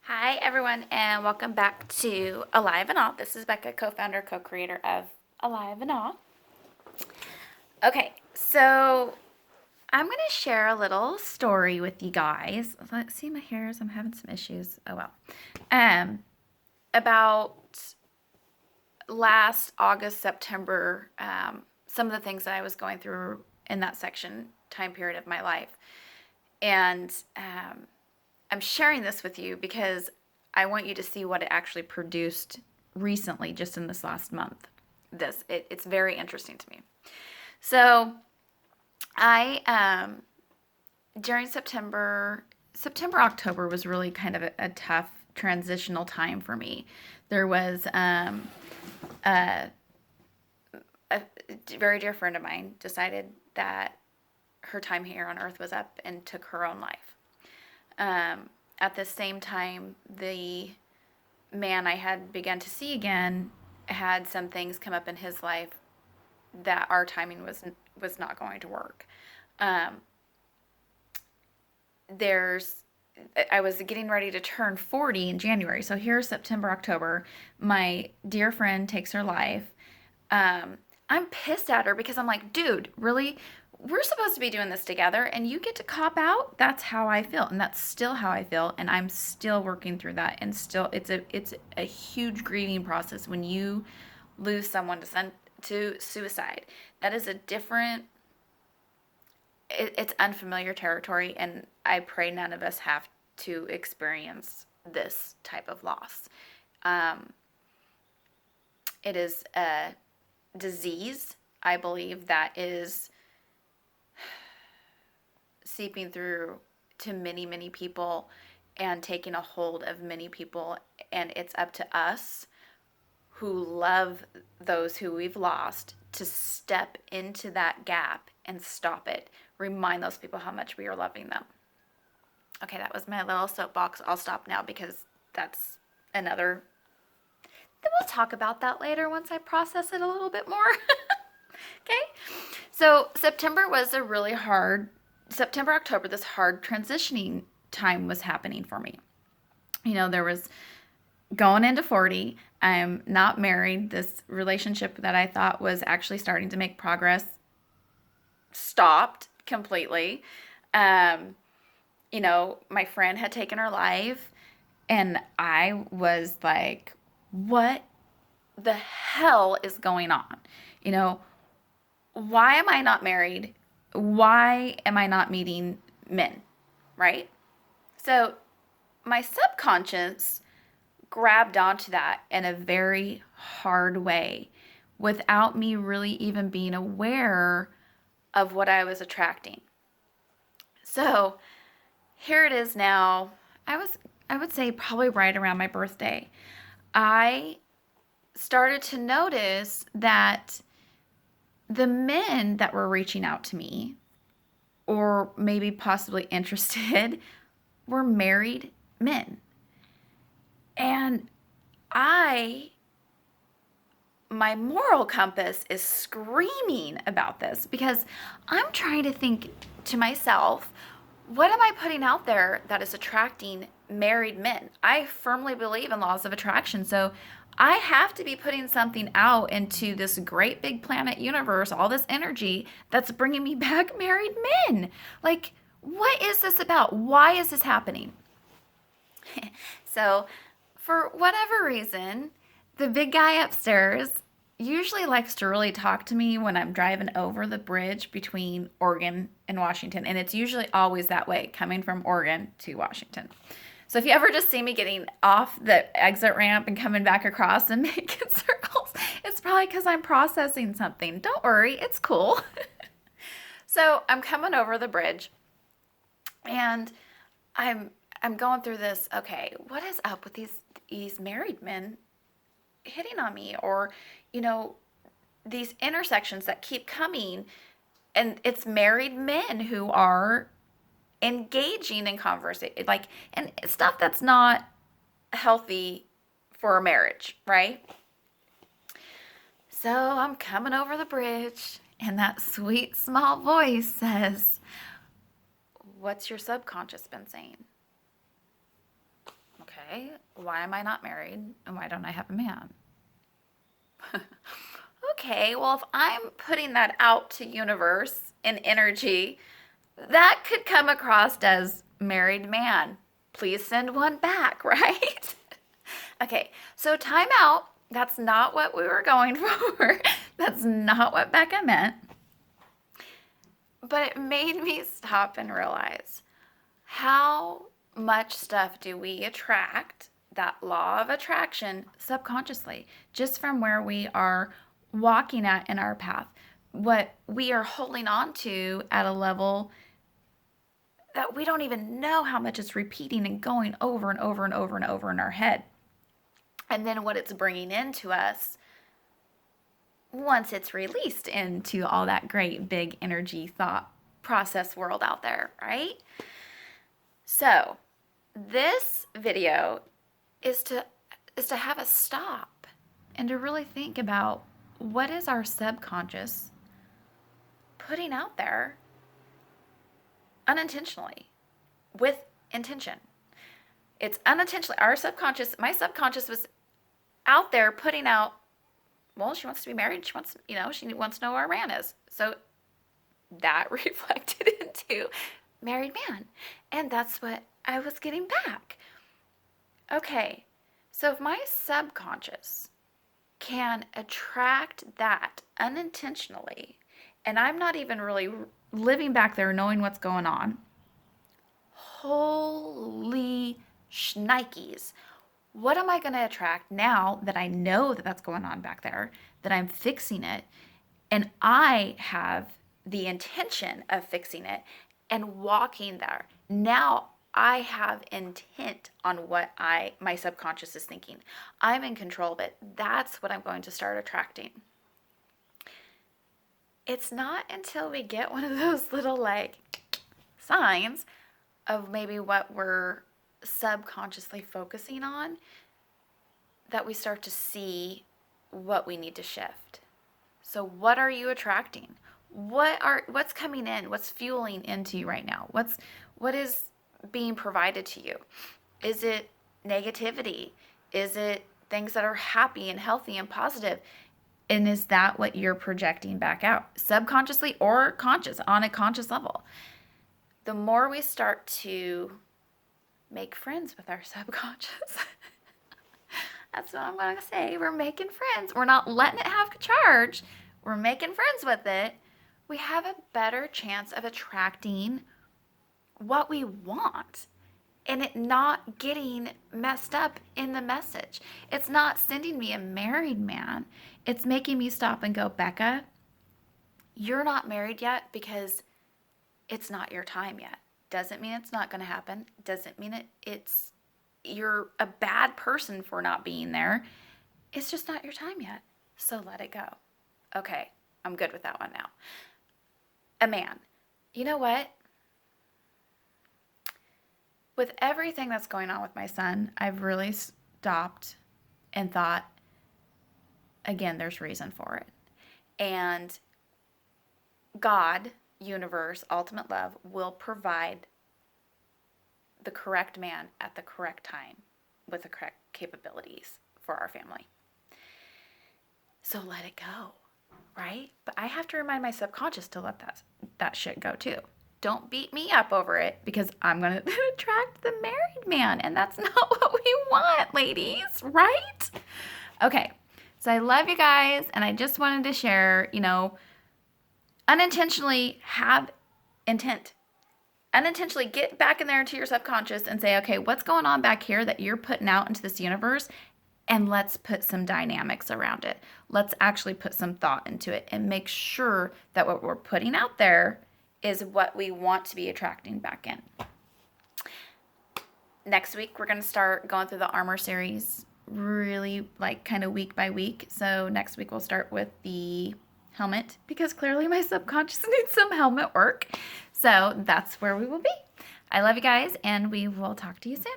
Hi, everyone, and welcome back to Alive and All. This is Becca, co-founder, co-creator of Alive and All. Okay, so I'm going to share a little story with you guys. Let's see my hairs. I'm having some issues. Oh, well. About last August, September, some of the things that I was going through in that time period of my life. And I'm sharing this with you because I want you to see what it actually produced recently, just in this last month. It's very interesting to me. So I during October was really kind of a tough transitional time for me. There was a very dear friend of mine decided that her time here on Earth was up and took her own life. At the same time, the man I had begun to see again had some things come up in his life that our timing was not going to work. There's I was getting ready to turn 40 in January. So here's September, October. My dear friend takes her life. I'm pissed at her because I'm like, dude, really? We're supposed to be doing this together and you get to cop out? That's how I feel. And that's still how I feel. And I'm still working through that. And still, it's a huge grieving process when you lose someone to suicide. That is a different, it's unfamiliar territory. And I pray none of us have to experience this type of loss. It is a disease, I believe, that is seeping through to many, many people and taking a hold of many people. And it's up to us who love those who we've lost to step into that gap and stop it. Remind those people how much we are loving them. Okay, that was my little soapbox. I'll stop now because that's another. We'll talk about that later once I process it a little bit more. Okay? So September, October, this hard transitioning time was happening for me. There was going into 40. I'm not married. This relationship that I thought was actually starting to make progress stopped completely. My friend had taken her life, and I was like, what the hell is going on? Why am I not married? Why am I not meeting men? Right? So my subconscious grabbed onto that in a very hard way without me really even being aware of what I was attracting. So here it is now. I would say probably right around my birthday. I started to notice that the men that were reaching out to me or maybe possibly interested were married men. And my moral compass is screaming about this because I'm trying to think to myself, what am I putting out there that is attracting married men? I firmly believe in laws of attraction. So I have to be putting something out into this great big planet universe, all this energy that's bringing me back married men. Like, what is this about? Why is this happening? So, for whatever reason, the big guy upstairs usually likes to really talk to me when I'm driving over the bridge between Oregon and Washington. And it's usually always that way, coming from Oregon to Washington. So if you ever just see me getting off the exit ramp and coming back across and making circles, it's probably because I'm processing something. Don't worry, it's cool. So I'm coming over the bridge and I'm I'm going through this, okay, what is up with these married men hitting on me, or you know these intersections that keep coming, and it's married men who are engaging in conversation, like, and stuff that's not healthy for a marriage, right? So I'm coming over the bridge and that sweet small voice says, what's your subconscious been saying? Okay, okay, why am I not married and why don't I have a man? Okay, well, if I'm putting that out to universe in energy, that could come across as married man. Please send one back, right? Okay, so time out. That's not what we were going for. That's not what Becca meant. But it made me stop and realize how much stuff do we attract, that law of attraction, subconsciously, just from where we are walking at in our path. What we are holding on to at a level that we don't even know how much it's repeating and going over and over and over and over in our head. And then what it's bringing into us once it's released into all that great big energy thought process world out there, right? So this video is to have us stop and to really think about what is our subconscious putting out there unintentionally with intention. It's unintentionally. My subconscious was out there putting out, well, she wants to be married. She wants to know where a man is. So that reflected into married man. And that's what I was getting back. Okay, so if my subconscious can attract that unintentionally, and I'm not even really living back there knowing what's going on, holy shnikes. What am I going to attract now that I know that that's going on back there, that I'm fixing it, and I have the intention of fixing it and walking there? Now I have intent on what my subconscious is thinking. I'm in control of it. That's what I'm going to start attracting. It's not until we get one of those little signs of maybe what we're subconsciously focusing on that we start to see what we need to shift. So what are you attracting? What's coming in? What's fueling into you right now? What is being provided to you? Is it negativity? Is it things that are happy and healthy and positive? And is that what you're projecting back out, subconsciously or conscious, on a conscious level? The more we start to make friends with our subconscious, that's what I'm going to say. We're making friends. We're not letting it have charge. We're making friends with it. We have a better chance of attracting what we want and it not getting messed up in the message. It's not sending me a married man. It's making me stop and go, Becca, you're not married yet because it's not your time yet. Doesn't mean it's not going to happen. Doesn't mean you're a bad person for not being there. It's just not your time yet. So let it go. Okay, I'm good with that one now. A man. You know what? With everything that's going on with my son, I've really stopped and thought, again, there's reason for it. And God, universe, ultimate love, will provide the correct man at the correct time with the correct capabilities for our family. So let it go, right? But I have to remind my subconscious to let that shit go too. Don't beat me up over it because I'm going to attract the married man. And that's not what we want, ladies, right? Okay, so I love you guys. And I just wanted to share, unintentionally have intent. Unintentionally get back in there into your subconscious and say, okay, what's going on back here that you're putting out into this universe? And let's put some dynamics around it. Let's actually put some thought into it and make sure that what we're putting out there is what we want to be attracting back in. Next week, we're going to start going through the armor series really kind of week by week. So next week, we'll start with the helmet because clearly my subconscious needs some helmet work. So that's where we will be. I love you guys, and we will talk to you soon.